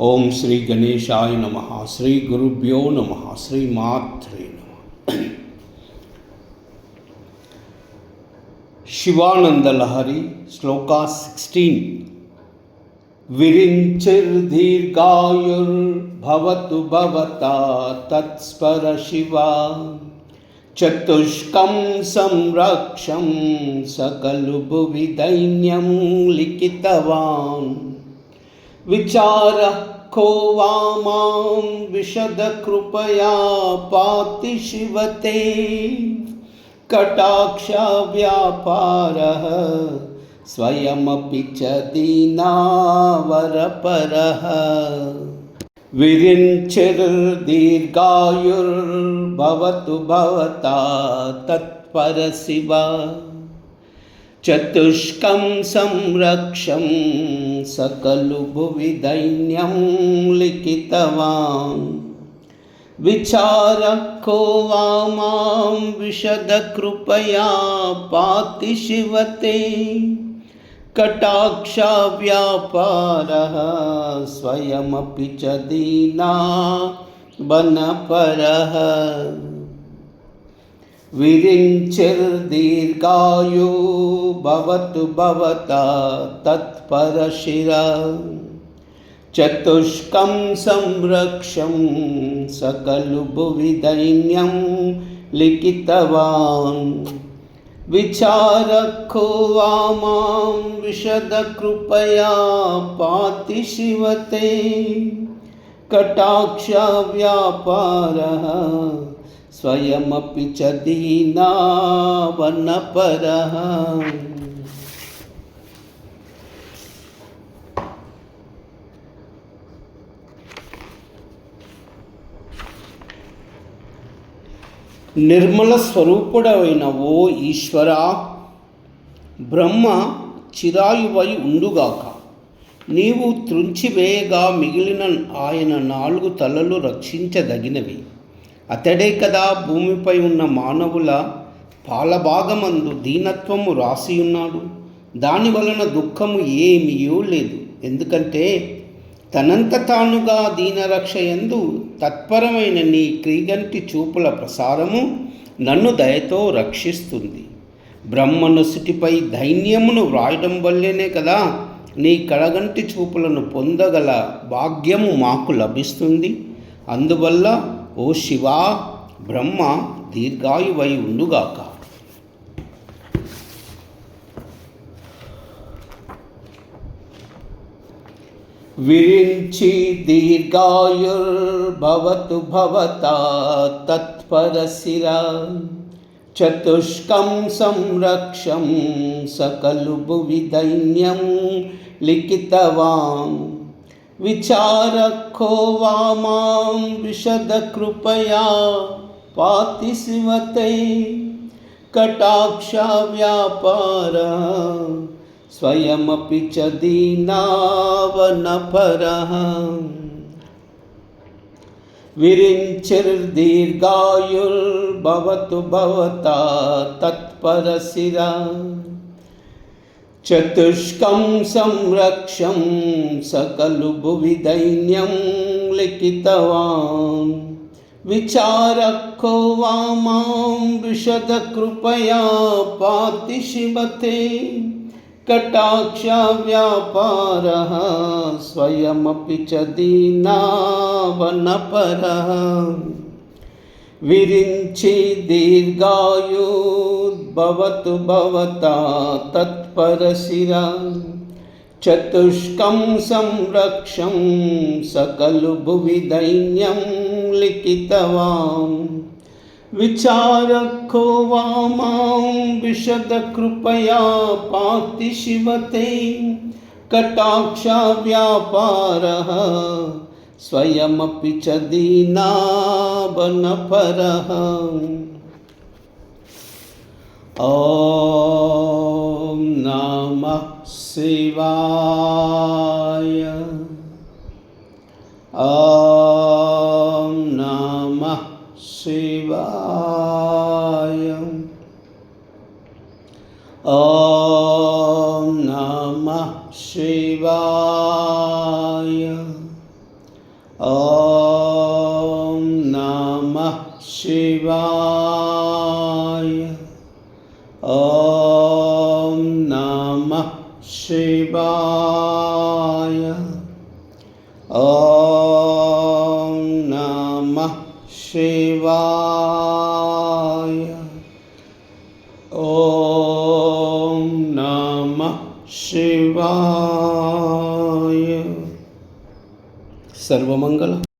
ఓం శ్రీ గణేశాయ నమః. శ్రీ గురుభ్యో నమః. శ్రీ మాత్రే నమః. శివానంద లహరి శ్లోకా 16. విరించిర్దీర్ఘాయుర్భవతు భవతా తత్స్పర శివా చతుష్కం సంరక్షం సకలు భువి దైన్యం లిఖితవాన్ విచార కో వా మాం విశద కృపయా పాతి శివతే కటాక్ష వ్యాపారః స్వయమపి చ దీనావరపరః. విరించిర్దీర్ఘాయుర్భవతు భవతా తత్పర శివా చతుష్కం సంరక్షం సకలు భువి దైన్యం లిఖితవాన్ విచార కో వా మాం విశద కృపయా పాతి శివతే కటాక్ష వ్యాపారః స్వయమపి చ దీనావరపరః. విరించిర్దీర్ఘాయు భవతు భవతా తత్పర శిరా చతుష్కం సంరక్షం సకలు భువి దైన్యం లిఖితవాన్ విచార కో వా మాం విశద కృపయా పాతి శివతే కటాక్ష వ్యాపారః స్వయమపి చ దీనావరపరః. నిర్మల స్వరూపుడవైన ఓ ఈశ్వరా, బ్రహ్మ చిరాయువై ఉండుగాక. నీవు త్రుంచివేయగా మిగిలిన ఆయన 4 తలలు రక్షించదగినవి. అతడే కదా భూమిపై ఉన్న మానవుల పాలభాగమందు దీనత్వము రాసియున్నాడు. దాని వలన దుఃఖము ఏమీయూ లేదు. ఎందుకంటే తనంత తానుగా దీనరక్ష యందు తత్పరమైన నీ క్రీగంటి చూపుల ప్రసారము నన్ను దయతో రక్షిస్తుంది. బ్రహ్మనొసటిపై దైన్యమును వ్రాయడం వల్లేనే కదా నీ కడగంటి చూపులను పొందగల భాగ్యము మాకు లభిస్తుంది. అందువల్ల ఓ శివా, బ్రహ్మ దీర్ఘాయువై ఉండుగాక. విరించి దీర్ఘాయుర్భవతు భవతా తత్పర శిరా చతుష్కం సంరక్షం సకలు భువి దైన్యం లిఖితవాన్ విచార కో వా మాం విశద కృపయా పాతి శివతే కటాక్ష వ్యాపారః స్వయమపి చ దీనావరపరః. విరించిర్దీర్ఘాయుర్భవతు భవతా తత్పర శిరా చతుష్కం సంరక్షం సకలు భువి దైన్యం లిఖితవాన్ విచార కో వా మాం విశద కృపయా పాతి శివతే కటాక్ష వ్యాపారః స్వయమపి చ దీనావరపరః. విరించి దీర్ఘాయుర్భవతు భవతా తత్పర శిరా చతుష్కం సంరక్షం సకలు భువి దైన్యం లిఖితవాన్ విచార కో వా మాం విశద కృపయా పాతి శివతే కటాక్ష వ్యాపారః స్వయమపి చ దీనావరపరః. ఓం నమః శివాయ. ఓం నమః శివాయ. ఓం నమః శివాయ. ॐ नमः शिवाय। ॐ नमः शिवाय। ॐ नमः शिवाय। ॐ नमः शिवाय। सर्वमंगल।